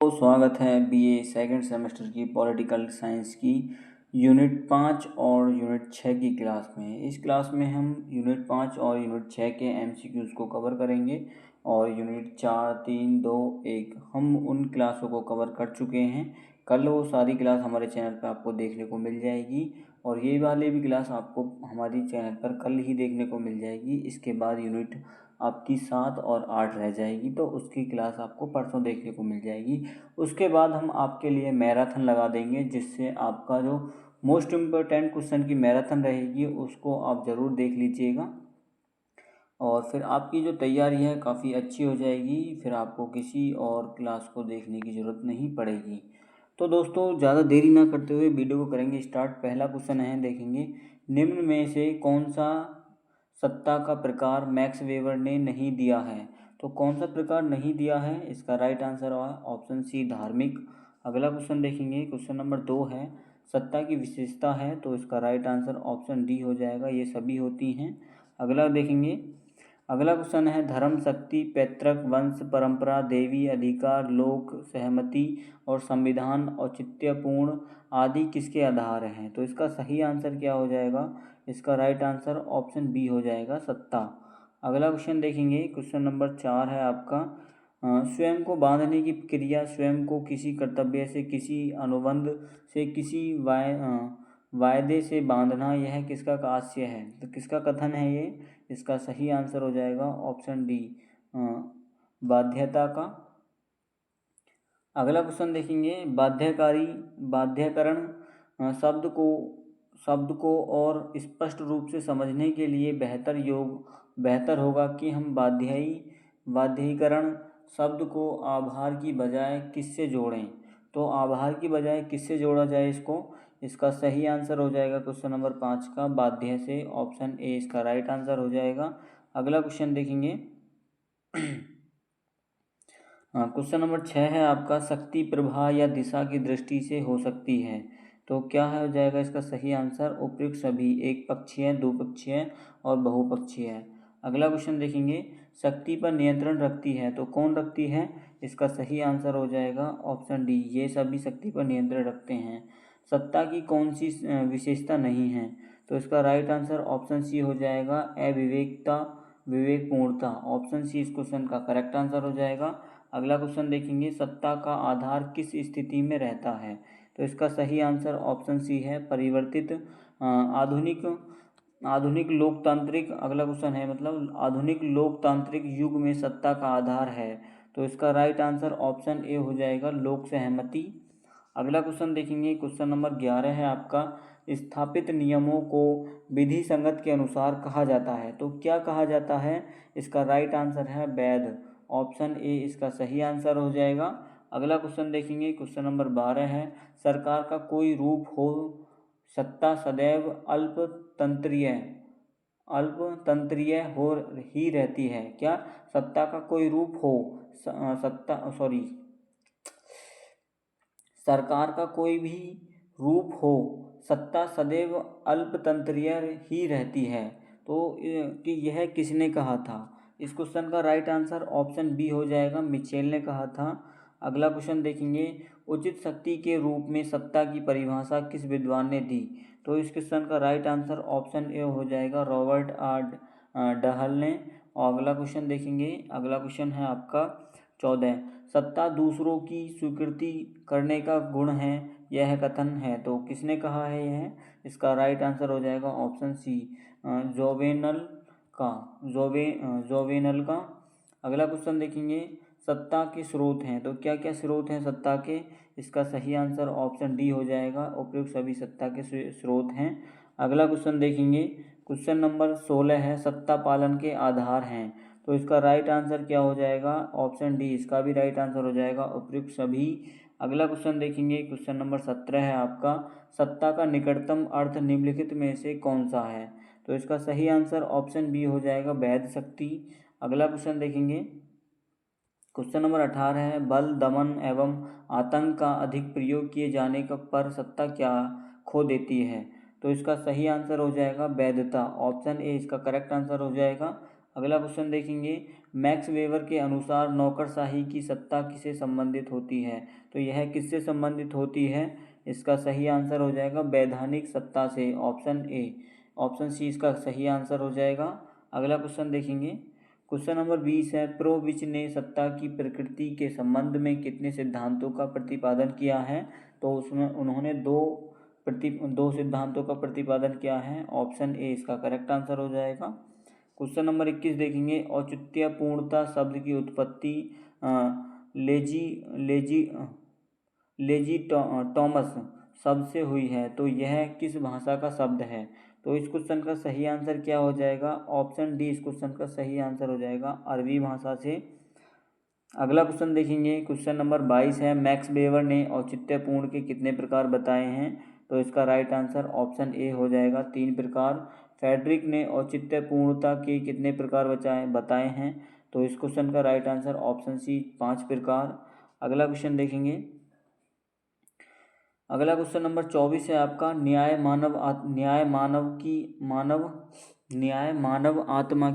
तो स्वागत है बीए सेकंड सेमेस्टर की पॉलिटिकल साइंस की यूनिट 5 और यूनिट 6 की क्लास में। इस क्लास में हम यूनिट 5 और यूनिट 6 के एमसीक्यूज़ को कवर करेंगे और यूनिट 4, 3, 2, 1 हम उन क्लासों को कवर कर चुके हैं। कल वो सारी क्लास हमारे चैनल पर आपको देखने को मिल जाएगी और ये वाली भी क्लास आपको हमारी चैनल पर कल ही देखने को मिल जाएगी। इसके बाद यूनिट आपकी 7 और 8 रह जाएगी, तो उसकी क्लास आपको परसों देखने को मिल जाएगी। उसके बाद हम आपके लिए मैराथन लगा देंगे, जिससे आपका जो मोस्ट इम्पोर्टेंट क्वेश्चन की मैराथन रहेगी उसको आप ज़रूर देख लीजिएगा और फिर आपकी जो तैयारी है काफ़ी अच्छी हो जाएगी। फिर आपको किसी और क्लास को देखने की ज़रूरत नहीं पड़ेगी। तो दोस्तों, ज़्यादा देरी ना करते हुए वीडियो को करेंगे स्टार्ट। पहला क्वेश्चन है, देखेंगे, निम्न में से कौन सा सत्ता का प्रकार मैक्स वेबर ने नहीं दिया है? तो कौन सा प्रकार नहीं दिया है? इसका राइट आंसर है ऑप्शन सी, धार्मिक। अगला क्वेश्चन देखेंगे, क्वेश्चन नंबर 2 है, सत्ता की विशेषता है, तो इसका राइट आंसर ऑप्शन डी हो जाएगा, ये सभी होती हैं। अगला देखेंगे, अगला क्वेश्चन है, धर्म, शक्ति, पैतृक, वंश, परंपरा, देवी अधिकार, लोक सहमति और संविधान औचित्यपूर्ण आदि किसके आधार हैं? तो इसका सही आंसर क्या हो जाएगा? इसका राइट आंसर ऑप्शन बी हो जाएगा, सत्ता। अगला क्वेश्चन देखेंगे, क्वेश्चन नंबर 4 है आपका, स्वयं को बांधने की क्रिया, स्वयं को किसी कर्तव्य से, किसी अनुबंध से, किसी वायदे से बांधना, यह किसका काश्य है? तो किसका कथन है ये? इसका सही आंसर हो जाएगा ऑप्शन डी, बाध्यता का। अगला क्वेश्चन देखेंगे, बाध्यकारी, बाध्यकरण शब्द को और स्पष्ट रूप से समझने के लिए बेहतर होगा कि हम बाध्यीकरण शब्द को आभार की बजाय किससे जोड़ें? तो आभार की बजाय किससे जोड़ा जाए इसको? इसका सही आंसर हो जाएगा क्वेश्चन नंबर 5 का, बाध्य से, ऑप्शन ए इसका राइट आंसर हो जाएगा। अगला क्वेश्चन देखेंगे, क्वेश्चन नंबर 6 है आपका, शक्ति प्रभा या दिशा की दृष्टि से हो सकती है, तो क्या हो जाएगा इसका सही आंसर? उपयुक्त सभी, एक पक्षीय, द्विपक्षीय और बहुपक्षीय। अगला क्वेश्चन देखेंगे, शक्ति पर नियंत्रण रखती है, तो कौन रखती है? इसका सही आंसर हो जाएगा ऑप्शन डी, ये सभी शक्ति पर नियंत्रण रखते हैं। सत्ता की कौन सी विशेषता नहीं है? तो इसका राइट आंसर ऑप्शन सी हो जाएगा, अविवेकता, विवेकपूर्णता, ऑप्शन सी इस क्वेश्चन का करेक्ट आंसर हो जाएगा। अगला क्वेश्चन देखेंगे, सत्ता का आधार किस स्थिति में रहता है? तो इसका सही आंसर ऑप्शन सी है, परिवर्तित आधुनिक लोकतांत्रिक। अगला क्वेश्चन है, मतलब आधुनिक लोकतांत्रिक युग में सत्ता का आधार है, तो इसका राइट आंसर ऑप्शन ए हो जाएगा, लोक सहमति। अगला क्वेश्चन देखेंगे, क्वेश्चन नंबर 11 है आपका, स्थापित नियमों को विधि संगत के अनुसार कहा जाता है, तो क्या कहा जाता है? इसका राइट आंसर है वैध, ऑप्शन ए इसका सही आंसर हो जाएगा। अगला क्वेश्चन देखेंगे, क्वेश्चन नंबर 12 है, सरकार का कोई रूप हो, सत्ता सदैव अल्पतंत्रीय हो ही रहती है क्या? सत्ता का कोई रूप हो, सरकार का कोई भी रूप हो, सत्ता सदैव अल्पतंत्रीय ही रहती है, तो कि यह किसने कहा था? इस क्वेश्चन का राइट आंसर ऑप्शन बी हो जाएगा, मिचेल ने कहा था। अगला क्वेश्चन देखेंगे, उचित शक्ति के रूप में सत्ता की परिभाषा किस विद्वान ने दी? तो इस क्वेश्चन का राइट आंसर ऑप्शन ए हो जाएगा, रॉबर्ट डहल ने। और अगला क्वेश्चन देखेंगे, अगला क्वेश्चन है आपका 14, सत्ता दूसरों की स्वीकृति करने का गुण है, यह कथन है, तो किसने कहा है यह? इसका राइट आंसर हो जाएगा ऑप्शन सी, जोवेनल का। अगला क्वेश्चन देखेंगे, सत्ता के स्रोत हैं, तो क्या क्या स्रोत हैं सत्ता के? इसका सही आंसर ऑप्शन डी हो जाएगा, उपयुक्त सभी सत्ता के स्रोत हैं। अगला क्वेश्चन देखेंगे, क्वेश्चन नंबर 16 है, सत्ता पालन के आधार हैं, तो इसका राइट आंसर क्या हो जाएगा? ऑप्शन डी इसका भी राइट आंसर हो जाएगा, उपयुक्त सभी। अगला क्वेश्चन देखेंगे, क्वेश्चन नंबर 17 है आपका, सत्ता का निकटतम अर्थ निम्नलिखित में से कौन सा है? तो इसका सही आंसर ऑप्शन बी हो जाएगा, वैध शक्ति। अगला क्वेश्चन देखेंगे, क्वेश्चन नंबर 18 है, बल, दमन एवं आतंक का अधिक प्रयोग किए जाने पर सत्ता क्या खो देती है? तो इसका सही आंसर हो जाएगा, वैधता, ऑप्शन ए इसका करेक्ट आंसर हो जाएगा। अगला क्वेश्चन देखेंगे, मैक्स वेबर के अनुसार नौकरशाही की सत्ता किससे संबंधित होती है? तो यह किससे संबंधित होती है? इसका सही आंसर हो जाएगा वैधानिक सत्ता से, ऑप्शन ए। ऑप्शन सी इसका सही आंसर हो जाएगा। अगला क्वेश्चन देखेंगे, क्वेश्चन नंबर 20 है, प्रोविच ने सत्ता की प्रकृति के संबंध में कितने सिद्धांतों का प्रतिपादन किया है? तो उसमें उन्होंने दो सिद्धांतों का प्रतिपादन किया है, ऑप्शन ए इसका करेक्ट आंसर हो जाएगा। क्वेश्चन नंबर 21 देखेंगे, औचित्यपूर्णता शब्द की उत्पत्ति लेजी लेजी लेजी टॉमस शब्द से हुई है, तो यह किस भाषा का शब्द है? तो इस क्वेश्चन का सही आंसर क्या हो जाएगा? ऑप्शन डी इस क्वेश्चन का सही आंसर हो जाएगा, अरबी भाषा से। अगला क्वेश्चन देखेंगे, क्वेश्चन नंबर 22 है, मैक्स वेबर ने औचित्यपूर्ण के कितने प्रकार बताए हैं? तो इसका राइट आंसर ऑप्शन ए हो जाएगा, 3 प्रकार। फ्रेडरिक ने औचित्यपूर्णता के कितने प्रकार बताए हैं? तो इस क्वेश्चन का राइट आंसर ऑप्शन सी 5 प्रकार। अगला क्वेश्चन देखेंगे, अगला क्वेश्चन नंबर 24 है आपका, न्याय मानव आत्मा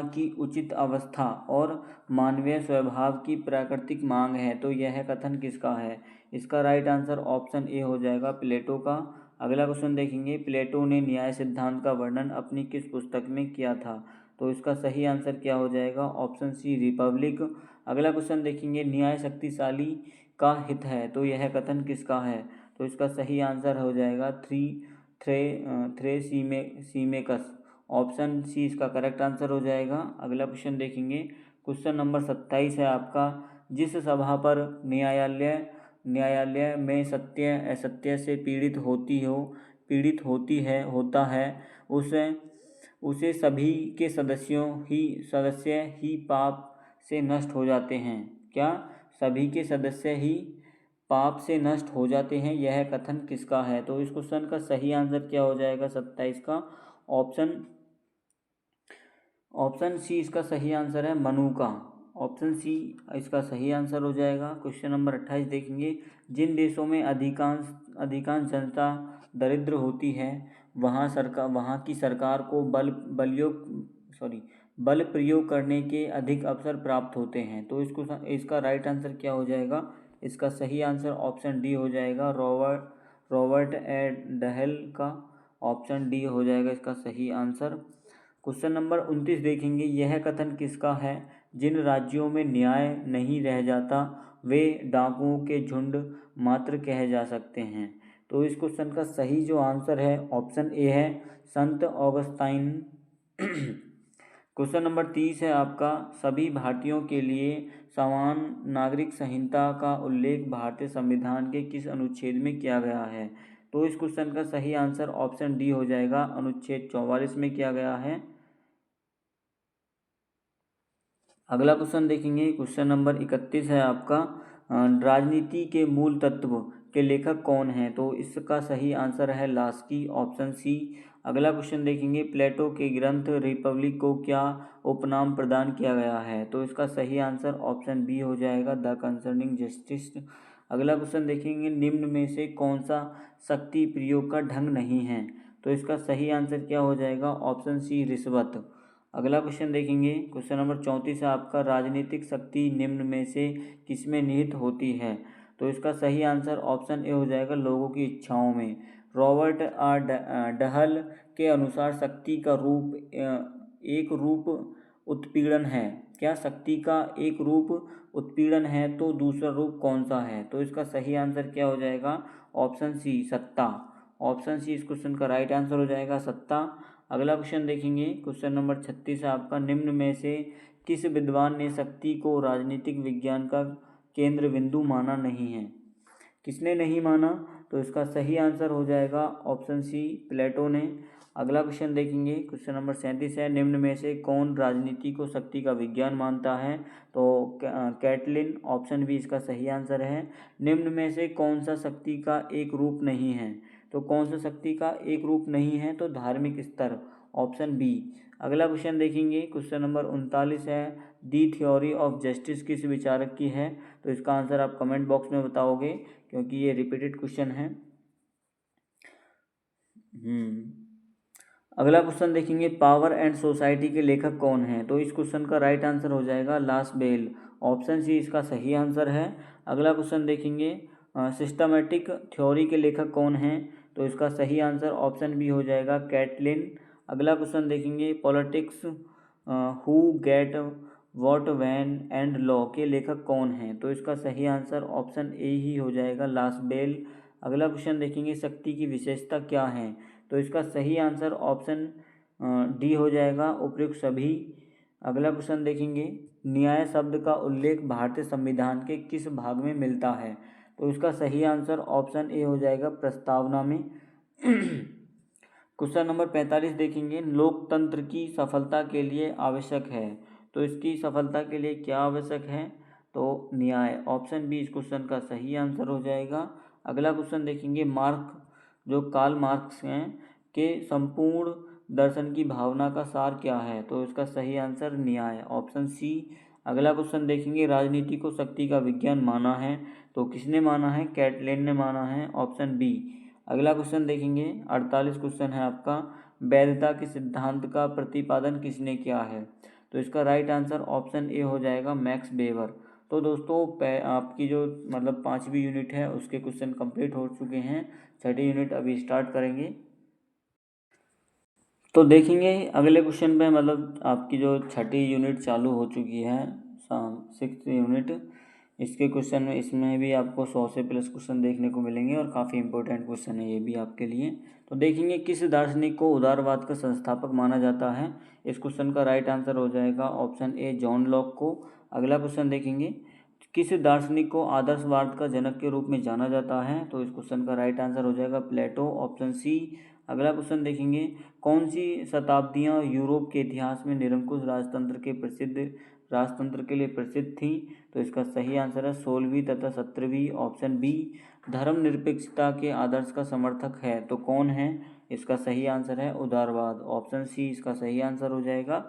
की उचित अवस्था और मानवीय स्वभाव की प्राकृतिक मांग है, तो यह कथन किसका है? इसका राइट आंसर ऑप्शन ए हो जाएगा, प्लेटो का। अगला क्वेश्चन देखेंगे, प्लेटो ने न्याय सिद्धांत का वर्णन अपनी किस पुस्तक में किया था? तो इसका सही आंसर क्या हो जाएगा? Option C republic. अगला क्वेश्चन देखेंगे, न्याय शक्तिशाली का हित है, तो यह कथन किसका है? तो इसका सही आंसर हो जाएगा सीमेकस, ऑप्शन सी इसका करेक्ट आंसर हो जाएगा। अगला क्वेश्चन देखेंगे, क्वेश्चन नंबर 27 है आपका, जिस सभा पर न्यायालय में सत्य असत्य से पीड़ित होता है उसे सभी के सदस्य ही पाप से नष्ट हो जाते हैं। क्या सभी के सदस्य ही पाप से नष्ट हो जाते हैं? यह कथन किसका है? तो इस क्वेश्चन का सही आंसर क्या हो जाएगा 27 का? ऑप्शन सी इसका सही आंसर है, मनु का। ऑप्शन सी इसका सही आंसर हो जाएगा। क्वेश्चन नंबर 28 देखेंगे, जिन देशों में अधिकांश जनता दरिद्र होती है वहाँ की सरकार को बल प्रयोग करने के अधिक अवसर प्राप्त होते हैं, तो इसका राइट आंसर क्या हो जाएगा? इसका सही आंसर ऑप्शन डी हो जाएगा, रॉबर्ट ए डहेल का। ऑप्शन डी हो जाएगा इसका सही आंसर। क्वेश्चन नंबर 29 देखेंगे, यह कथन किसका है? जिन राज्यों में न्याय नहीं रह जाता वे डाकुओं के झुंड मात्र कहे जा सकते हैं, तो इस क्वेश्चन का सही जो आंसर है ऑप्शन ए है, संत ऑगस्टाइन। क्वेश्चन नंबर 30 है आपका, सभी भारतीयों के लिए समान नागरिक संहिता का उल्लेख भारतीय संविधान के किस अनुच्छेद में किया गया है? तो इस क्वेश्चन का सही आंसर ऑप्शन डी हो जाएगा, अनुच्छेद 44 में किया गया है। अगला क्वेश्चन देखेंगे, क्वेश्चन नंबर 31 है आपका, राजनीति के मूल तत्व के लेखक कौन है? तो इसका सही आंसर है लास्की, ऑप्शन सी। अगला क्वेश्चन देखेंगे, प्लेटो के ग्रंथ रिपब्लिक को क्या उपनाम प्रदान किया गया है? तो इसका सही आंसर ऑप्शन बी हो जाएगा, द कंसर्निंग जस्टिस। अगला क्वेश्चन देखेंगे, निम्न में से कौन सा शक्ति प्रयोग का ढंग नहीं है? तो इसका सही आंसर क्या हो जाएगा? ऑप्शन सी रिश्वत। अगला क्वेश्चन देखेंगे, क्वेश्चन नंबर 34 है आपका, राजनीतिक शक्ति निम्न में से किसमें निहित होती है? तो इसका सही आंसर ऑप्शन ए हो जाएगा, लोगों की इच्छाओं में। रॉबर्ट आर डहल के अनुसार शक्ति का एक रूप उत्पीड़न है। क्या शक्ति का एक रूप उत्पीड़न है, तो दूसरा रूप कौन सा है? तो इसका सही आंसर क्या हो जाएगा? ऑप्शन सी सत्ता। ऑप्शन सी इस क्वेश्चन का राइट आंसर हो जाएगा, सत्ता। अगला क्वेश्चन देखेंगे, क्वेश्चन नंबर 36 है आपका, निम्न में से किस विद्वान ने शक्ति को राजनीतिक विज्ञान का केंद्र बिंदु माना नहीं है? किसने नहीं माना? तो इसका सही आंसर हो जाएगा ऑप्शन सी, प्लेटो ने। अगला क्वेश्चन देखेंगे, क्वेश्चन नंबर 37 है, निम्न में से कौन राजनीति को शक्ति का विज्ञान मानता है? तो कैटलिन, ऑप्शन बी इसका सही आंसर है। निम्न में से कौन सा शक्ति का एक रूप नहीं है? तो कौन सा शक्ति का एक रूप नहीं है? तो धार्मिक स्तर, ऑप्शन बी। अगला क्वेश्चन देखेंगे, क्वेश्चन नंबर 39 है, दी थ्योरी ऑफ जस्टिस किस विचारक की है? तो इसका आंसर आप कमेंट बॉक्स में बताओगे, क्योंकि ये रिपीटेड क्वेश्चन है। अगला क्वेश्चन देखेंगे, पावर एंड सोसाइटी के लेखक कौन हैं? तो इस क्वेश्चन का राइट आंसर हो जाएगा लास बेल। ऑप्शन सी इसका सही आंसर है। अगला क्वेश्चन देखेंगे, सिस्टमैटिक थ्योरी के लेखक कौन हैं? तो इसका सही आंसर ऑप्शन बी हो जाएगा कैटलिन। अगला क्वेश्चन देखेंगे, politics who get what when and law के लेखक कौन हैं? तो इसका सही आंसर ऑप्शन ए ही हो जाएगा लास बेल। अगला क्वेश्चन देखेंगे, शक्ति की विशेषता क्या है? तो इसका सही आंसर ऑप्शन डी हो जाएगा उपयुक्त सभी। अगला क्वेश्चन देखेंगे, न्याय शब्द का उल्लेख भारतीय संविधान के किस भाग में मिलता है? तो इसका सही आंसर ऑप्शन ए हो जाएगा प्रस्तावना में। क्वेश्चन नंबर 45 देखेंगे, लोकतंत्र की सफलता के लिए आवश्यक है। तो इसकी सफलता के लिए क्या आवश्यक है? तो न्याय। ऑप्शन बी इस क्वेश्चन का सही आंसर हो जाएगा। अगला क्वेश्चन देखेंगे, जो कार्ल मार्क्स हैं के संपूर्ण दर्शन की भावना का सार क्या है? तो इसका सही आंसर न्याय, ऑप्शन सी। अगला क्वेश्चन देखेंगे, राजनीति को शक्ति का विज्ञान माना है। तो किसने माना है? कैटलिन ने माना है, ऑप्शन बी। अगला क्वेश्चन देखेंगे, 48 क्वेश्चन है आपका, वैधता के सिद्धांत का प्रतिपादन किसने किया है? तो इसका राइट आंसर ऑप्शन ए हो जाएगा मैक्स वेबर। तो दोस्तों आपकी जो मतलब 5वीं यूनिट है उसके क्वेश्चन कंप्लीट हो चुके हैं। 6ठी यूनिट अभी स्टार्ट करेंगे। तो देखेंगे अगले क्वेश्चन पे, मतलब आपकी जो 6ठी यूनिट चालू हो चुकी है, 6th यूनिट, इसके क्वेश्चन में इसमें भी आपको 100 से प्लस क्वेश्चन देखने को मिलेंगे और काफ़ी इंपॉर्टेंट क्वेश्चन है ये भी आपके लिए। तो देखेंगे, किस दार्शनिक को उदारवाद का संस्थापक माना जाता है? इस क्वेश्चन का राइट आंसर हो जाएगा ऑप्शन ए जॉन लॉक को। अगला क्वेश्चन देखेंगे, किस दार्शनिक को आदर्शवाद का जनक के रूप में जाना जाता है? तो इस क्वेश्चन का राइट आंसर हो जाएगा प्लेटो, ऑप्शन सी। अगला क्वेश्चन देखेंगे, कौन सी शताब्दियां यूरोप के इतिहास में निरंकुश राजतंत्र के लिए प्रसिद्ध थी? तो इसका सही आंसर है 16वीं तथा 17वीं, ऑप्शन बी। धर्मनिरपेक्षता के आदर्श का समर्थक है तो कौन है? इसका सही आंसर है उदारवाद, ऑप्शन सी इसका सही आंसर हो जाएगा।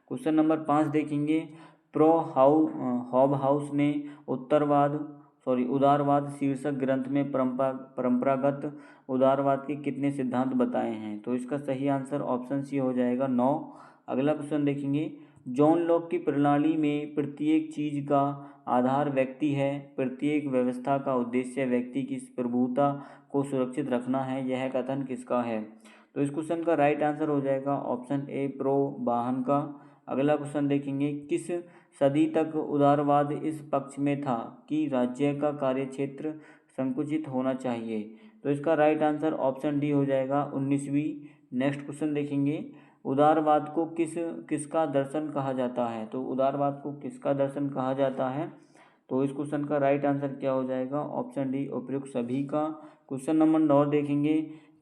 क्वेश्चन नंबर 5 देखेंगे, हॉबहाउस ने उदारवाद शीर्षक ग्रंथ में परंपरागत उदारवाद के कितने सिद्धांत बताए हैं? तो इसका सही आंसर ऑप्शन सी हो जाएगा 9। अगला क्वेश्चन देखेंगे, जॉन लॉक की प्रणाली में प्रत्येक चीज का आधार व्यक्ति है, प्रत्येक व्यवस्था का उद्देश्य व्यक्ति की प्रभुता को सुरक्षित रखना है, यह कथन किसका है? तो इस क्वेश्चन का राइट आंसर हो जाएगा ऑप्शन ए प्रो बाहन का। अगला क्वेश्चन देखेंगे, किस सदी तक उदारवाद इस पक्ष में था कि राज्य का कार्यक्षेत्र संकुचित होना चाहिए? तो इसका राइट आंसर ऑप्शन डी हो जाएगा 19वीं। नेक्स्ट क्वेश्चन देखेंगे, उदारवाद को किसका दर्शन कहा जाता है? तो उदारवाद को किसका दर्शन कहा जाता है? तो इस क्वेश्चन का राइट आंसर क्या हो जाएगा? ऑप्शन डी उपयुक्त सभी का। क्वेश्चन नंबर 9 देखेंगे,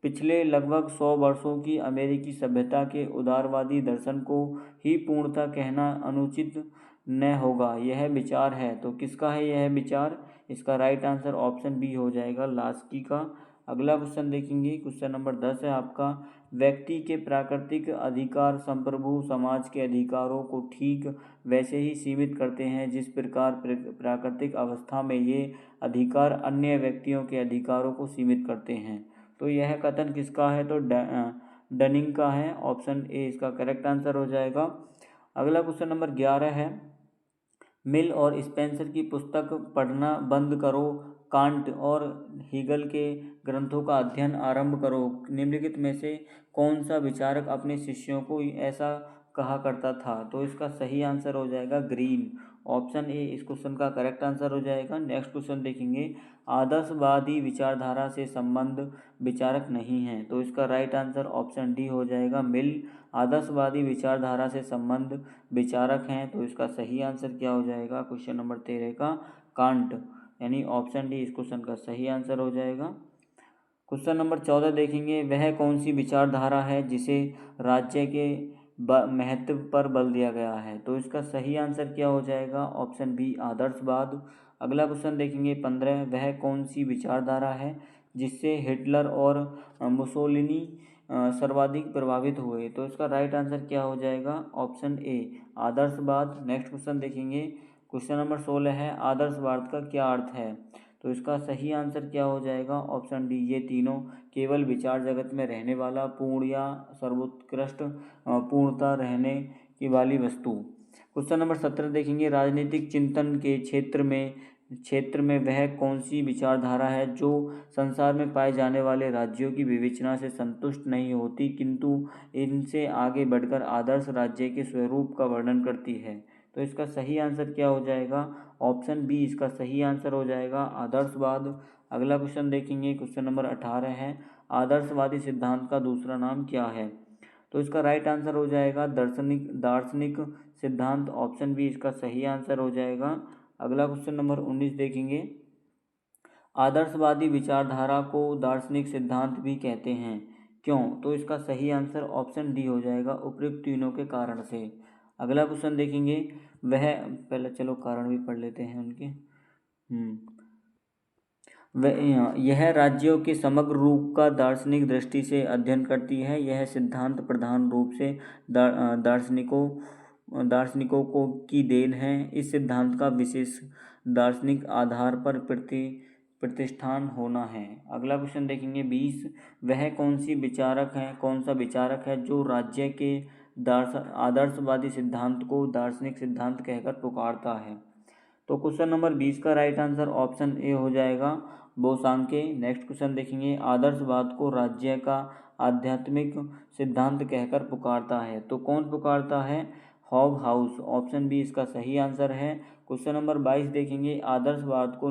पिछले लगभग 100 वर्षों की अमेरिकी सभ्यता के उदारवादी दर्शन को ही पूर्णतः कहना अनुचित न होगा, यह विचार है तो किसका है यह विचार? इसका राइट आंसर ऑप्शन बी हो जाएगा लास्की का। अगला क्वेश्चन देखेंगे, क्वेश्चन नंबर 10 है आपका, व्यक्ति के प्राकृतिक अधिकार संप्रभु समाज के अधिकारों को ठीक वैसे ही सीमित करते हैं जिस प्रकार प्राकृतिक अवस्था में ये अधिकार अन्य व्यक्तियों के अधिकारों को सीमित करते हैं। तो यह कथन किसका है? तो डनिंग का है, ऑप्शन ए इसका करेक्ट आंसर हो जाएगा। अगला क्वेश्चन नंबर 11 है, मिल और स्पेंसर की पुस्तक पढ़ना बंद करो, कांट और हीगल के ग्रंथों का अध्ययन आरंभ करो, निम्नलिखित में से कौन सा विचारक अपने शिष्यों को ऐसा कहा करता था? तो इसका सही आंसर हो जाएगा ग्रीन, ऑप्शन ए इस क्वेश्चन का करेक्ट आंसर हो जाएगा। नेक्स्ट क्वेश्चन देखेंगे, आदर्शवादी विचारधारा से संबंध विचारक नहीं है, तो इसका राइट आंसर ऑप्शन डी हो जाएगा मिल। आदर्शवादी विचारधारा से संबंध विचारक हैं तो इसका सही आंसर क्या हो जाएगा? क्वेश्चन नंबर 13 का कांट, यानी ऑप्शन डी इस क्वेश्चन का सही आंसर हो जाएगा। क्वेश्चन नंबर 14 देखेंगे, वह कौन सी विचारधारा है जिसे राज्य के महत्व पर बल दिया गया है? तो इसका सही आंसर क्या हो जाएगा? ऑप्शन बी आदर्शवाद। अगला क्वेश्चन देखेंगे 15, वह कौन सी विचारधारा है जिससे हिटलर और मुसोलिनी सर्वाधिक प्रभावित हुए? तो इसका राइट आंसर क्या हो जाएगा? ऑप्शन ए आदर्शवाद। नेक्स्ट क्वेश्चन देखेंगे, क्वेश्चन नंबर 16 है, आदर्शवाद का क्या अर्थ है? तो इसका सही आंसर क्या हो जाएगा? ऑप्शन डी, ये तीनों केवल विचार जगत में रहने वाला पूर्ण या सर्वोत्कृष्ट पूर्णता रहने की वाली वस्तु। क्वेश्चन नंबर 17 देखेंगे, राजनीतिक चिंतन के क्षेत्र में वह कौन सी विचारधारा है जो संसार में पाए जाने वाले राज्यों की विवेचना से संतुष्ट नहीं होती किंतु इनसे आगे बढ़कर आदर्श राज्य के स्वरूप का वर्णन करती है? तो इसका सही आंसर क्या हो जाएगा? ऑप्शन बी इसका सही आंसर हो जाएगा, आदर्शवाद। अगला क्वेश्चन देखेंगे, क्वेश्चन नंबर 18 है, आदर्शवादी सिद्धांत का दूसरा नाम क्या है? तो इसका राइट आंसर हो जाएगा दार्शनिक सिद्धांत। ऑप्शन बी इसका सही आंसर हो जाएगा। अगला क्वेश्चन नंबर 19 देखेंगे, आदर्शवादी विचारधारा को दार्शनिक सिद्धांत भी कहते हैं, क्यों? तो इसका सही आंसर ऑप्शन डी हो जाएगा, उपयुक्त तीनों के कारण से। अगला क्वेश्चन देखेंगे, वह पहले चलो कारण भी पढ़ लेते हैं उनके। यह राज्यों के समग्र रूप का दार्शनिक दृष्टि से अध्ययन करती है। यह सिद्धांत प्रधान रूप से दार्शनिकों को की देन है। इस सिद्धांत का विशेष दार्शनिक आधार पर प्रतिष्ठान होना है। अगला क्वेश्चन देखेंगे 20, वह कौन सा विचारक है जो राज्य के आदर्शवादी सिद्धांत को दार्शनिक सिद्धांत कहकर पुकारता है? तो क्वेश्चन नंबर 20 का राइट आंसर ऑप्शन ए हो जाएगा, बोसांके। नेक्स्ट क्वेश्चन देखेंगे, आदर्शवाद को राज्य का आध्यात्मिक सिद्धांत कहकर पुकारता है, तो कौन पुकारता है? हॉबहाउस। ऑप्शन बी इसका सही आंसर है। क्वेश्चन नंबर 22 देखेंगे, आदर्शवाद को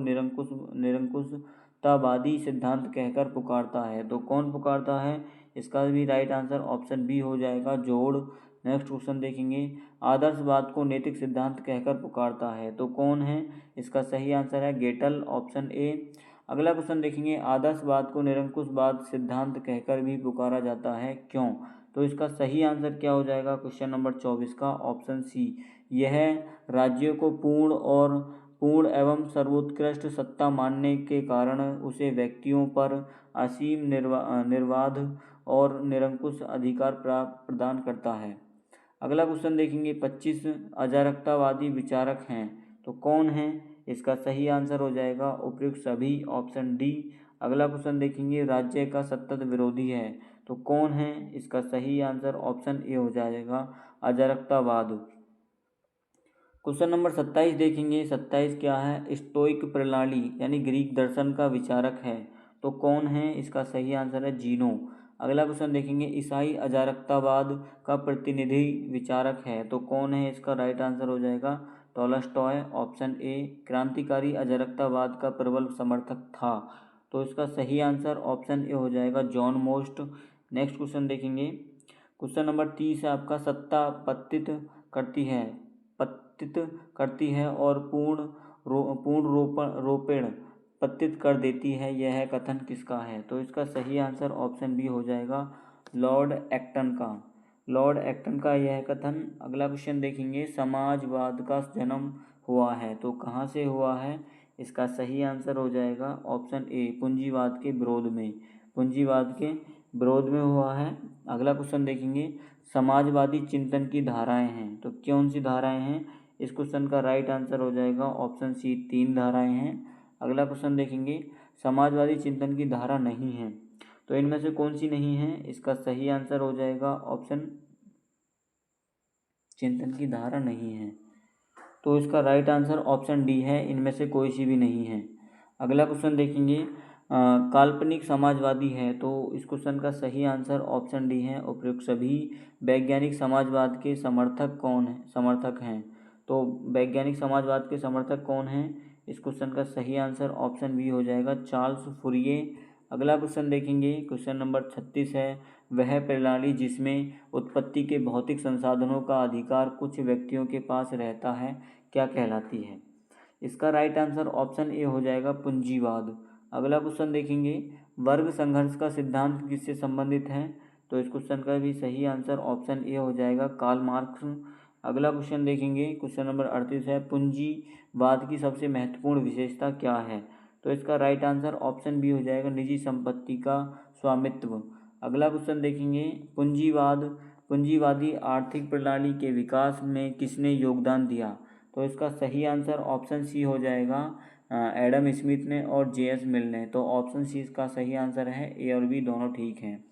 निरंकुशतावादी सिद्धांत कहकर पुकारता है, तो कौन पुकारता है? इसका भी राइट आंसर ऑप्शन बी हो जाएगा, जोड़। नेक्स्ट क्वेश्चन देखेंगे, आदर्शवाद को नैतिक सिद्धांत कहकर पुकारता है, तो कौन है? इसका सही आंसर है गेटल। Option A. अगला क्वेश्चन देखेंगे, आदर्शवाद को निरंकुशवाद सिद्धांत कहकर भी पुकारा जाता है, क्यों? तो इसका सही आंसर क्या हो जाएगा क्वेश्चन नंबर 24 का? ऑप्शन सी, यह राज्यों को पूर्ण एवं सर्वोत्कृष्ट सत्ता मानने के कारण उसे व्यक्तियों पर असीम निर्वाध और निरंकुश अधिकार प्रदान करता है। अगला क्वेश्चन देखेंगे, 25 अराजकतावादी विचारक हैं, तो कौन है? इसका सही आंसर हो जाएगा उपयुक्त सभी। Option D. अगला क्वेश्चन देखेंगे, राज्य का सतत विरोधी है, तो कौन है? इसका सही आंसर ऑप्शन ए हो जाएगा, अराजकतावाद। क्वेश्चन नंबर 27 देखेंगे, 27 क्या है? स्टोइक प्रणाली यानी ग्रीक दर्शन का विचारक है, तो कौन है? इसका सही आंसर है जीनो। अगला क्वेश्चन देखेंगे, ईसाई अराजकतावाद का प्रतिनिधि विचारक है, तो कौन है? इसका राइट आंसर हो जाएगा टॉलस्टॉय। Option A. क्रांतिकारी अराजकतावाद का प्रबल समर्थक था, तो इसका सही आंसर ऑप्शन ए हो जाएगा, जॉन मोस्ट। नेक्स्ट क्वेश्चन देखेंगे, क्वेश्चन नंबर 30 है आपका, सत्ता पतित करती है और पूर्ण रोपेण पतित कर देती है, यह कथन किसका है? तो इसका सही आंसर ऑप्शन बी हो जाएगा, लॉर्ड एक्टन का यह कथन। अगला क्वेश्चन देखेंगे, समाजवाद का जन्म हुआ है, तो कहाँ से हुआ है? इसका सही आंसर हो जाएगा ऑप्शन ए, पूंजीवाद के विरोध में हुआ है। अगला क्वेश्चन देखेंगे, समाजवादी चिंतन की धाराएं हैं, तो कौन सी धाराएं हैं? इस क्वेश्चन का राइट आंसर हो जाएगा ऑप्शन सी, 3 धाराएं हैं। अगला क्वेश्चन देखेंगे, समाजवादी चिंतन की धारा नहीं है, तो इनमें से कौन सी नहीं है? इसका सही आंसर हो जाएगा ऑप्शन, चिंतन की धारा नहीं है, तो इसका राइट आंसर ऑप्शन डी है, इनमें से कोई सी भी नहीं है। अगला क्वेश्चन देखेंगे, काल्पनिक समाजवादी है, तो इस क्वेश्चन का सही आंसर ऑप्शन डी है, उपयुक्त सभी। वैज्ञानिक समाजवाद के समर्थक हैं, तो वैज्ञानिक समाजवाद के समर्थक कौन हैं? इस क्वेश्चन का सही आंसर ऑप्शन बी हो जाएगा, चार्ल्स फूरिये। अगला क्वेश्चन देखेंगे, क्वेश्चन नंबर 36 है, वह प्रणाली जिसमें उत्पत्ति के भौतिक संसाधनों का अधिकार कुछ व्यक्तियों के पास रहता है, क्या कहलाती है? इसका राइट आंसर ऑप्शन ए हो जाएगा, पूंजीवाद। अगला क्वेश्चन देखेंगे, वर्ग संघर्ष का सिद्धांत किससे संबंधित है? तो इस क्वेश्चन का भी सही आंसर ऑप्शन ए हो जाएगा, कार्ल मार्क्स। अगला क्वेश्चन देखेंगे, क्वेश्चन नंबर 38 है, पूंजीवाद की सबसे महत्वपूर्ण विशेषता क्या है? तो इसका राइट आंसर ऑप्शन बी हो जाएगा, निजी संपत्ति का स्वामित्व। अगला क्वेश्चन देखेंगे, पूंजीवादी आर्थिक प्रणाली के विकास में किसने योगदान दिया? तो इसका सही आंसर ऑप्शन सी हो जाएगा, एडम स्मिथ ने और जे.एस. मिल ने। तो ऑप्शन सी इसका सही आंसर है, ए और बी दोनों ठीक हैं।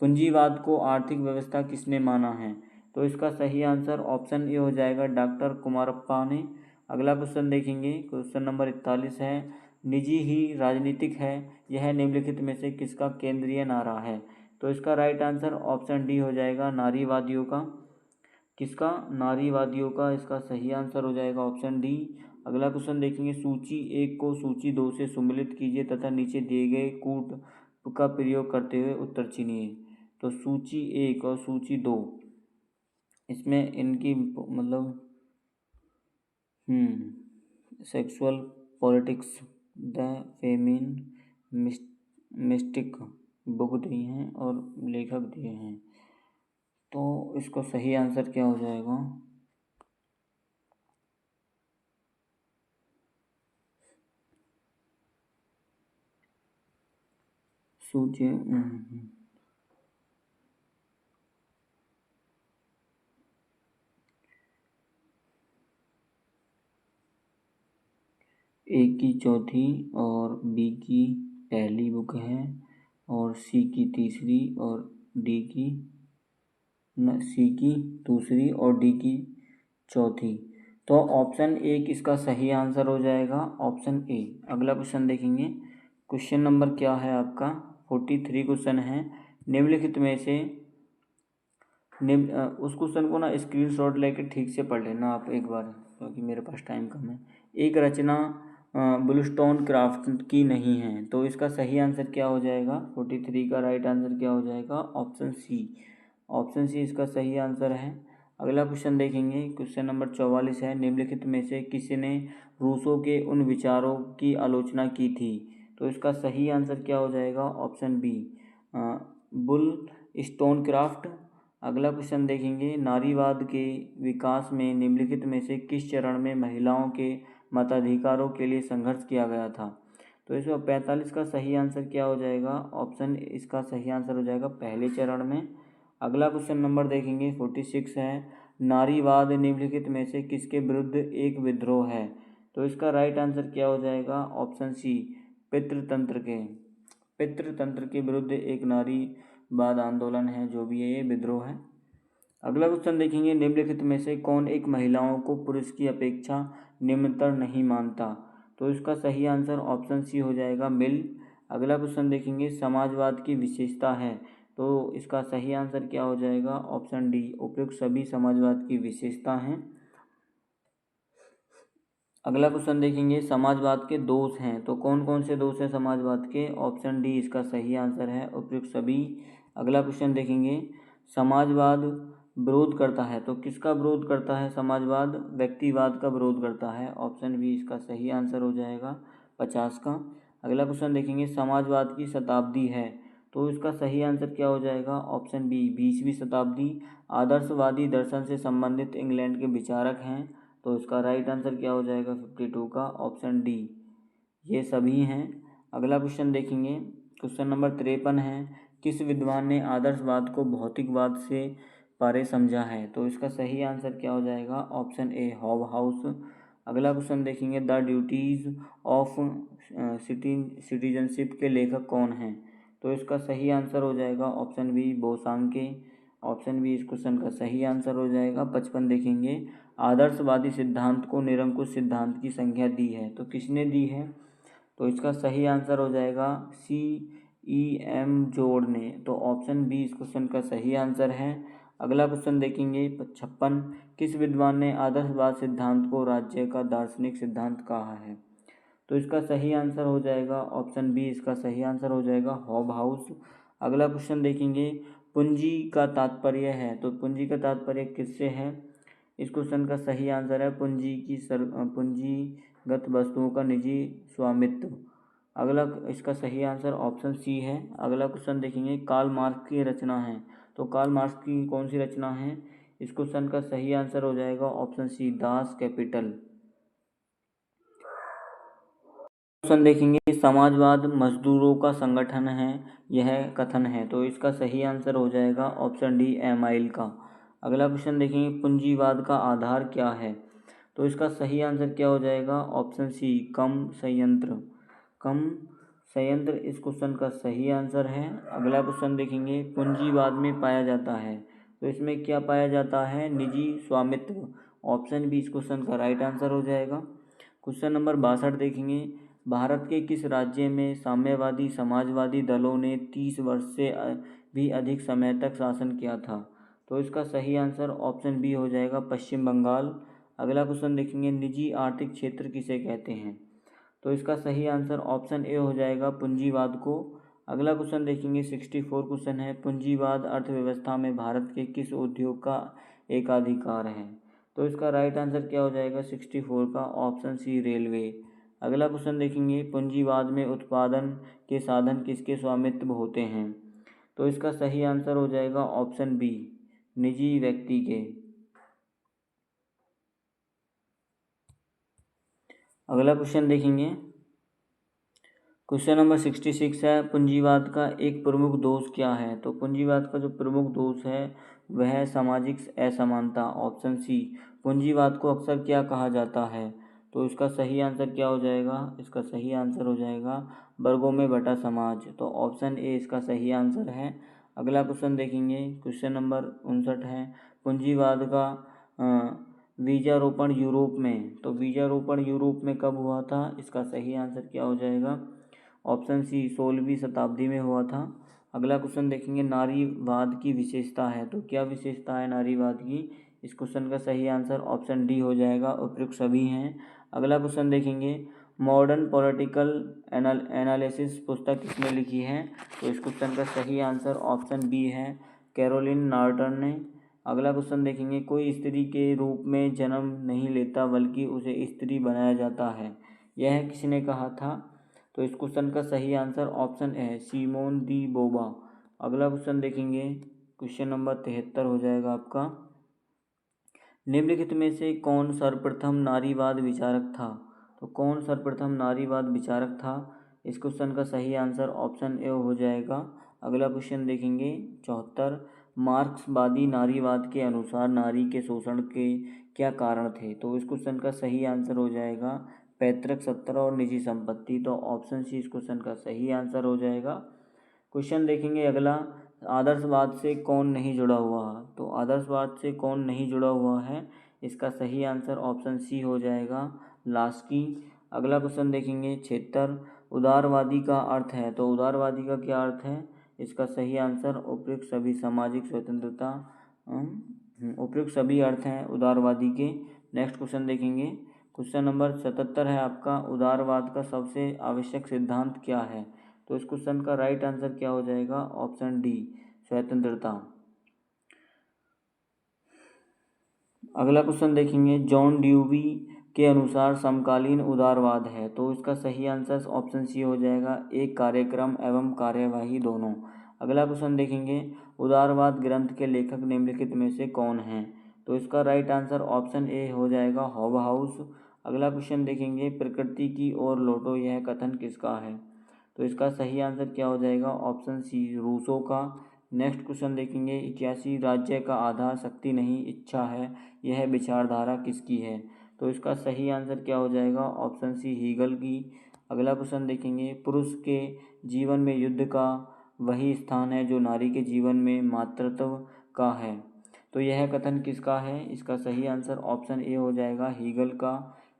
पूंजीवाद को आर्थिक व्यवस्था किसने माना है? तो इसका सही आंसर ऑप्शन ए हो जाएगा, डॉक्टर कुमारप्पा ने। अगला क्वेश्चन देखेंगे, क्वेश्चन नंबर 41 है, निजी ही राजनीतिक है, यह निम्नलिखित में से किसका केंद्रीय नारा है? तो इसका राइट आंसर ऑप्शन डी हो जाएगा, नारीवादियों का। किसका? नारीवादियों का इसका सही आंसर हो जाएगा ऑप्शन डी। अगला क्वेश्चन देखेंगे, सूची 1 को सूची 2 से सम्मिलित कीजिए तथा नीचे दिए गए कूट का प्रयोग करते हुए उत्तर चुनिए। तो सूची 1 और सूची 2, इसमें इनकी मतलब sexual politics, the feminine mystique book दी हैं और लेखक दिए हैं। तो इसका सही आंसर क्या हो जाएगा? सूची ए की चौथी और बी की पहली बुक है और सी की तीसरी और डी की सी की दूसरी और डी की चौथी। तो ऑप्शन ए इसका सही आंसर हो जाएगा, ऑप्शन ए। अगला क्वेश्चन देखेंगे, क्वेश्चन नंबर क्या है आपका? 43 क्वेश्चन है। निम्नलिखित में से उस क्वेश्चन को ना स्क्रीनशॉट लेके ठीक से पढ़ लेना आप एक बार, क्योंकि मेरे पास टाइम कम है। एक रचना ब्लूस्टोन क्राफ्ट की नहीं है, तो इसका सही आंसर क्या हो जाएगा? 43 का राइट आंसर क्या हो जाएगा? ऑप्शन सी। ऑप्शन सी इसका सही आंसर है। अगला क्वेश्चन देखेंगे, क्वेश्चन नंबर 44 है, निम्नलिखित में से किसने रूसो के उन विचारों की आलोचना की थी? तो इसका सही आंसर क्या हो जाएगा? Option B, bull stonecraft. अगला क्वेश्चन देखेंगे, नारीवाद के विकास में निम्नलिखित में से किस चरण में महिलाओं के मताधिकारों के लिए संघर्ष किया गया था? तो इसमें 45 का सही आंसर क्या हो जाएगा? ऑप्शन इसका सही आंसर हो जाएगा पहले चरण में। अगला क्वेश्चन नंबर देखेंगे, 46 है, नारीवाद निम्नलिखित में से किसके विरुद्ध एक विद्रोह है? तो इसका राइट आंसर क्या हो जाएगा? ऑप्शन सी, पितृतंत्र के विरुद्ध एक नारीवाद आंदोलन है, जो भी है ये विद्रोह है। अगला क्वेश्चन देखेंगे, निम्नलिखित में से कौन एक महिलाओं को पुरुष की अपेक्षा निम्नतर नहीं मानता? तो इसका सही आंसर ऑप्शन सी हो जाएगा, मिल। अगला क्वेश्चन देखेंगे, समाजवाद की विशेषता है, तो इसका सही आंसर क्या हो जाएगा? ऑप्शन डी, उपयुक्त सभी समाजवाद की विशेषता हैं। अगला क्वेश्चन देखेंगे, समाजवाद के दोष हैं, तो कौन कौन से दोष हैं समाजवाद के? ऑप्शन डी इसका सही आंसर है, उपयुक्त सभी। अगला क्वेश्चन देखेंगे, समाजवाद विरोध करता है, तो किसका विरोध करता है समाजवाद? व्यक्तिवाद का विरोध करता है। ऑप्शन बी इसका सही आंसर हो जाएगा 50 का। अगला क्वेश्चन देखेंगे, समाजवाद की शताब्दी है, तो इसका सही आंसर क्या हो जाएगा? ऑप्शन बी, 20वीं शताब्दी। आदर्शवादी दर्शन से संबंधित इंग्लैंड के विचारक हैं, तो इसका राइट आंसर क्या हो जाएगा? 52 का, ऑप्शन डी, ये सभी हैं। अगला क्वेश्चन देखेंगे, क्वेश्चन नंबर 53 है, किस विद्वान ने आदर्शवाद को भौतिकवाद से परे समझा है? तो इसका सही आंसर क्या हो जाएगा? ऑप्शन ए, हॉबहाउस। अगला क्वेश्चन देखेंगे, द ड्यूटीज ऑफ सिटीजनशिप के लेखक कौन हैं? तो इसका सही आंसर हो जाएगा ऑप्शन बी, बोसांके। ऑप्शन बी इस क्वेश्चन का सही आंसर हो जाएगा। 55 देखेंगे, आदर्शवादी सिद्धांत को निरंकुश सिद्धांत की संज्ञा दी है, तो किसने दी है? तो इसका सही आंसर हो जाएगा CEM जोड़ ने। तो ऑप्शन बी इस क्वेश्चन का सही आंसर है। अगला क्वेश्चन देखेंगे, 56, किस विद्वान ने आदर्शवाद सिद्धांत को राज्य का दार्शनिक सिद्धांत कहा है? तो इसका सही आंसर हो जाएगा ऑप्शन बी, इसका सही आंसर हो जाएगा हॉबहाउस। अगला क्वेश्चन देखेंगे, पूंजी का तात्पर्य है, तो पूंजी का तात्पर्य किससे है? इस क्वेश्चन का सही आंसर है पूंजीगत वस्तुओं का निजी स्वामित्व। अगला इसका सही आंसर ऑप्शन सी है। अगला क्वेश्चन देखेंगे, कार्ल मार्क्स की रचना है, तो कार्ल मार्क्स की कौन सी रचना है? इस क्वेश्चन का सही आंसर हो जाएगा option C, Das question देखेंगे, समाजवाद मजदूरों का संगठन है, यह कथन है, तो इसका सही आंसर हो जाएगा ऑप्शन डी, एमाइल का। अगला क्वेश्चन देखेंगे, पूंजीवाद का आधार क्या है? तो इसका सही आंसर क्या हो जाएगा? ऑप्शन सी, कम संयंत्र। कम संयंत्र इस क्वेश्चन का सही आंसर है। अगला क्वेश्चन देखेंगे, पूंजीवाद में पाया जाता है, तो इसमें क्या पाया जाता है? निजी स्वामित्व। ऑप्शन बी इस क्वेश्चन का राइट आंसर हो जाएगा। क्वेश्चन नंबर 62 देखेंगे, भारत के किस राज्य में साम्यवादी समाजवादी दलों ने 30 वर्ष से भी अधिक समय तक शासन किया था? तो इसका सही आंसर ऑप्शन बी हो जाएगा, पश्चिम बंगाल। अगला क्वेश्चन देखेंगे, निजी आर्थिक क्षेत्र किसे कहते हैं? तो इसका सही आंसर ऑप्शन ए हो जाएगा, पूंजीवाद को। अगला क्वेश्चन देखेंगे, 64 क्वेश्चन है, पूंजीवाद अर्थव्यवस्था में भारत के किस उद्योग का एकाधिकार है? तो इसका राइट आंसर क्या हो जाएगा 64 का? Option C, railway. अगला क्वेश्चन देखेंगे, पूंजीवाद में उत्पादन के साधन किसके स्वामित्व होते हैं? तो इसका सही आंसर हो जाएगा ऑप्शन बी, निजी व्यक्ति के। अगला क्वेश्चन देखेंगे, क्वेश्चन नंबर 66 है, पूंजीवाद का एक प्रमुख दोष क्या है? तो पूंजीवाद का जो प्रमुख दोष है वह है सामाजिक असमानता। ऑप्शन सी, पूंजीवाद को अक्सर क्या कहा जाता है? तो इसका सही आंसर क्या हो जाएगा? इसका सही आंसर हो जाएगा वर्गों में बटा समाज। तो ऑप्शन ए इसका सही आंसर है। अगला क्वेश्चन देखेंगे, क्वेश्चन नंबर 59 है, पूंजीवाद का बीजारोपण यूरोप में, तो बीजारोपण यूरोप में कब हुआ था? इसका सही आंसर क्या हो जाएगा? ऑप्शन सी, 16वीं शताब्दी में हुआ था। अगला क्वेश्चन देखेंगे, नारीवाद की विशेषता है, तो क्या विशेषता है नारीवाद की? इस क्वेश्चन का सही आंसर ऑप्शन डी हो जाएगा, उपयुक्त सभी हैं। अगला क्वेश्चन देखेंगे, मॉडर्न पॉलिटिकल एनालिसिस पुस्तक किसने लिखी है? तो इस क्वेश्चन का सही आंसर ऑप्शन बी है, कैरोलिन नॉर्टन ने। अगला क्वेश्चन देखेंगे, कोई स्त्री के रूप में जन्म नहीं लेता बल्कि उसे स्त्री बनाया जाता है, यह किसने कहा था? तो इस क्वेश्चन का सही आंसर ऑप्शन है, सिमोन दी बोबा। अगला क्वेश्चन देखेंगे, क्वेश्चन नंबर 73 हो जाएगा आपका, निम्नलिखित में से कौन सर्वप्रथम नारीवाद विचारक था? तो कौन सर्वप्रथम नारीवाद विचारक था? इस क्वेश्चन का सही आंसर ऑप्शन ए हो जाएगा। अगला क्वेश्चन देखेंगे 74, मार्क्सवादी नारीवाद के अनुसार नारी के शोषण के क्या कारण थे? तो इस क्वेश्चन का सही आंसर हो जाएगा पैतृक सत्ता और निजी संपत्ति। तो ऑप्शन सी इस क्वेश्चन का सही आंसर हो जाएगा। क्वेश्चन देखेंगे अगला, आदर्शवाद से कौन नहीं जुड़ा हुआ? तो आदर्शवाद से कौन नहीं जुड़ा हुआ है? इसका सही आंसर ऑप्शन सी हो जाएगा, लास्की। अगला क्वेश्चन देखेंगे 76, उदारवादी का अर्थ है, तो उदारवादी का क्या अर्थ है? इसका सही आंसर उपयुक्त सभी, सामाजिक स्वतंत्रता, उपयुक्त सभी अर्थ हैं उदारवादी के। नेक्स्ट क्वेश्चन देखेंगे, क्वेश्चन नंबर 77 है आपका, उदारवाद का सबसे आवश्यक सिद्धांत क्या है? तो इस क्वेश्चन का राइट आंसर क्या हो जाएगा? ऑप्शन डी, स्वतंत्रता। अगला क्वेश्चन देखेंगे, जॉन ड्यूवी के अनुसार समकालीन उदारवाद है, तो इसका सही आंसर ऑप्शन सी हो जाएगा, एक कार्यक्रम एवं कार्यवाही दोनों। अगला क्वेश्चन देखेंगे, उदारवाद ग्रंथ के लेखक निम्नलिखित में से कौन हैं? तो इसका राइट आंसर ऑप्शन ए हो जाएगा, हॉबहाउस। अगला क्वेश्चन देखेंगे, प्रकृति की ओर लौटो, यह कथन किसका है? तो इसका सही आंसर क्या हो जाएगा? ऑप्शन सी, रूसो का। नेक्स्ट क्वेश्चन देखेंगे, 81, राज्य का आधार शक्ति नहीं इच्छा है, यह विचारधारा किसकी है? तो इसका सही आंसर क्या हो जाएगा? ऑप्शन सी, हीगल की। अगला क्वेश्चन देखेंगे, पुरुष के जीवन में युद्ध का वही स्थान है जो नारी के जीवन में मातृत्व का है, तो यह कथन किसका है? इसका सही आंसर ऑप्शन ए हो जाएगा, हीगल का।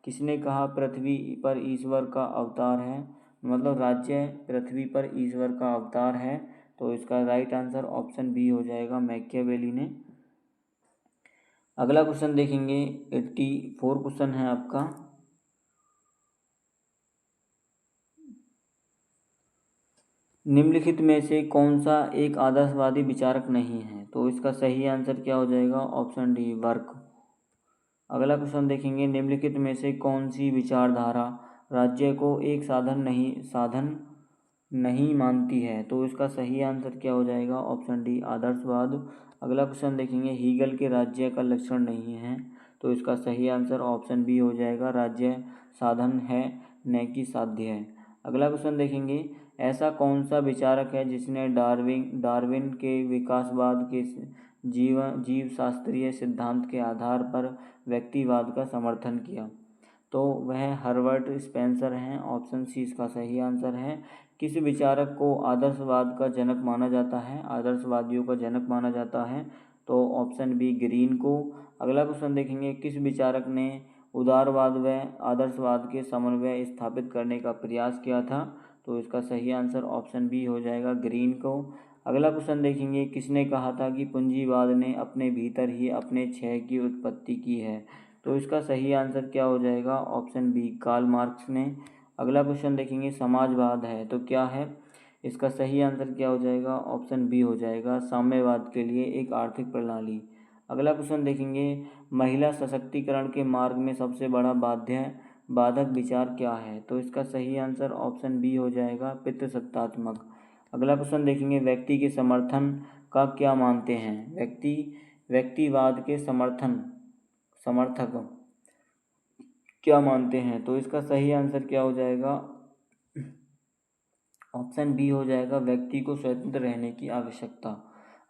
किसने कहा पृथ्वी पर ईश्वर का अवतार है? मतलब राज्य पृथ्वी पर ईश्वर का अवतार है, तो इसका राइट आंसर ऑप्शन बी हो जाएगा, मैकियावेली ने। अगला क्वेश्चन देखेंगे 84 क्वेश्चन है आपका, निम्नलिखित में से कौन सा एक आदर्शवादी विचारक नहीं है? तो इसका सही आंसर क्या हो जाएगा? Option D, work. अगला क्वेश्चन देखेंगे, निम्नलिखित में से कौन सी विचारधारा राज्य को एक साधन नहीं मानती है? तो इसका सही आंसर क्या हो जाएगा? ऑप्शन डी, आदर्शवाद। अगला क्वेश्चन देखेंगे, हीगल के राज्य का लक्षण नहीं है, तो इसका सही आंसर ऑप्शन बी हो जाएगा, राज्य साधन है न कि साध्य है। अगला क्वेश्चन देखेंगे, ऐसा कौन सा विचारक है जिसने डार्विन के विकासवाद के जीव शास्त्रीय सिद्धांत के आधार पर व्यक्तिवाद का समर्थन किया? तो वह हर्बर्ट स्पेंसर हैं। ऑप्शन सी इसका सही आंसर है। किस विचारक को आदर्शवाद का जनक माना जाता है? आदर्शवादियों का जनक माना जाता है, तो ऑप्शन बी ग्रीन को। अगला क्वेश्चन देखेंगे, किस विचारक ने उदारवाद व आदर्शवाद के समन्वय स्थापित करने का प्रयास किया था? तो इसका सही आंसर ऑप्शन बी हो जाएगा, ग्रीन को। अगला क्वेश्चन देखेंगे, किसने कहा था कि पूंजीवाद ने अपने भीतर ही अपने क्षय की उत्पत्ति की है? तो इसका सही आंसर क्या हो जाएगा? ऑप्शन बी, कार्ल मार्क्स ने। अगला क्वेश्चन देखेंगे, समाजवाद है तो क्या है? इसका सही आंसर क्या हो जाएगा? ऑप्शन बी हो जाएगा, साम्यवाद के लिए एक आर्थिक प्रणाली। अगला क्वेश्चन देखेंगे, महिला सशक्तिकरण के मार्ग में सबसे बड़ा बाधक विचार क्या है? तो इसका सही आंसर ऑप्शन बी हो जाएगा, पितृसत्तात्मक। अगला क्वेश्चन देखेंगे, व्यक्ति के समर्थन का क्या मानते हैं? व्यक्तिवाद के समर्थक क्या मानते हैं? तो इसका सही आंसर क्या हो जाएगा? ऑप्शन बी हो जाएगा, व्यक्ति को स्वतंत्र रहने की आवश्यकता।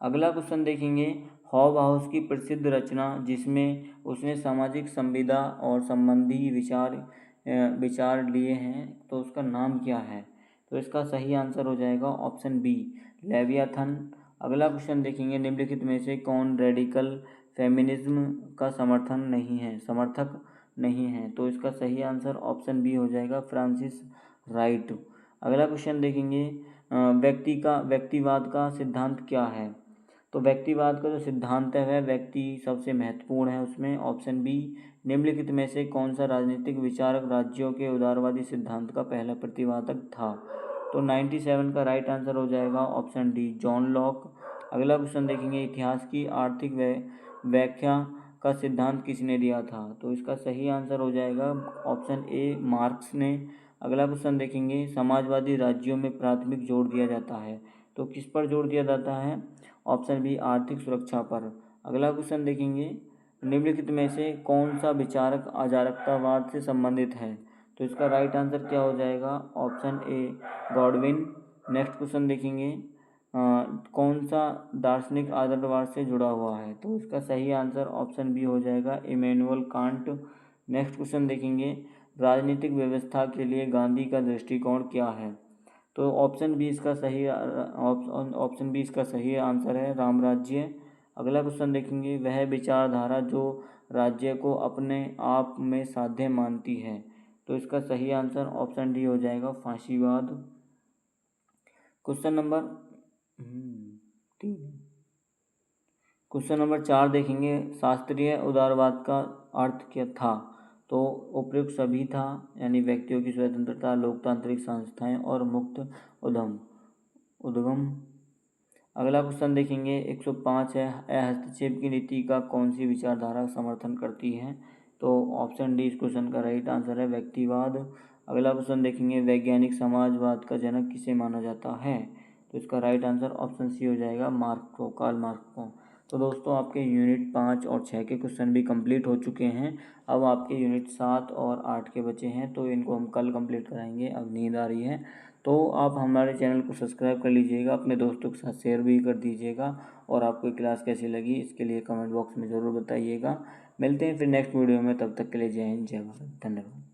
अगला क्वेश्चन देखेंगे, हॉबहाउस की प्रसिद्ध रचना जिसमें उसने सामाजिक संविदा और संबंधी विचार लिए हैं, तो उसका नाम क्या है? तो इसका सही आंसर हो जाएगा ऑप्शन बी, लेवियाथन। अगला क्वेश्चन देखेंगे, निम्नलिखित में से कौन रेडिकल फेमिनिज्म का समर्थक नहीं है? तो इसका सही आंसर ऑप्शन बी हो जाएगा, फ्रांसिस राइट। अगला क्वेश्चन देखेंगे, व्यक्तिवाद का सिद्धांत क्या है? तो व्यक्तिवाद का जो सिद्धांत है वह व्यक्ति सबसे महत्वपूर्ण है उसमें। ऑप्शन बी, निम्नलिखित में से कौन सा राजनीतिक विचारक राज्यों के उदारवादी सिद्धांत का पहला प्रतिपादक था? तो 97 का राइट आंसर हो जाएगा ऑप्शन डी, जॉन लॉक। अगला क्वेश्चन देखेंगे, इतिहास की आर्थिक व्याख्या का सिद्धांत किसने दिया था? तो इसका सही आंसर हो जाएगा ऑप्शन ए, मार्क्स ने। अगला क्वेश्चन देखेंगे, समाजवादी राज्यों में प्राथमिक जोर दिया जाता है, तो किस पर जोर दिया जाता है? ऑप्शन बी, आर्थिक सुरक्षा पर। अगला क्वेश्चन देखेंगे, निम्नलिखित में से कौन सा विचारक अराजकतावाद से संबंधित है? तो इसका राइट आंसर क्या हो जाएगा? ऑप्शन ए, गॉडविन। नेक्स्ट क्वेश्चन देखेंगे, कौन सा दार्शनिक आदर्शवाद से जुड़ा हुआ है? तो इसका सही आंसर ऑप्शन बी हो जाएगा, इमैनुअल कांट। नेक्स्ट क्वेश्चन देखेंगे, राजनीतिक व्यवस्था के लिए गांधी का दृष्टिकोण क्या है? तो ऑप्शन बी इसका सही आंसर है, रामराज्य। अगला क्वेश्चन देखेंगे, वह विचारधारा जो राज्य को अपने आप में साध्य मानती है। तो इसका सही आंसर ऑप्शन डी हो जाएगा, फांसीवाद। क्वेश्चन नंबर 4 देखेंगे, शास्त्रीय उदारवाद का अर्थ क्या था? तो उपयुक्त सभी था, यानी व्यक्तियों की स्वतंत्रता, लोकतांत्रिक संस्थाएं और मुक्त उद्गम। अगला क्वेश्चन देखेंगे, 105 है, हस्तक्षेप की नीति का कौन सी विचारधारा समर्थन करती है? तो ऑप्शन डी इस क्वेश्चन का राइट आंसर है, व्यक्तिवाद। अगला क्वेश्चन देखेंगे, वैज्ञानिक समाजवाद का जनक किसे माना जाता है? तो इसका राइट आंसर ऑप्शन सी हो जाएगा, कार्ल मार्क्स को। तो दोस्तों, आपके यूनिट 5 और 6 के क्वेश्चन भी कंप्लीट हो चुके हैं। अब आपके यूनिट 7 और 8 के बचे हैं, तो इनको हम कल कंप्लीट कराएंगे। अब नींद आ रही है, तो आप हमारे चैनल को सब्सक्राइब कर लीजिएगा, अपने दोस्तों के साथ शेयर भी कर दीजिएगा, और आपको क्लास कैसी लगी इसके लिए कमेंट बॉक्स में ज़रूर बताइएगा। मिलते हैं फिर नेक्स्ट वीडियो में, तब तक के लिए जय हिंद, जय भारत, धन्यवाद।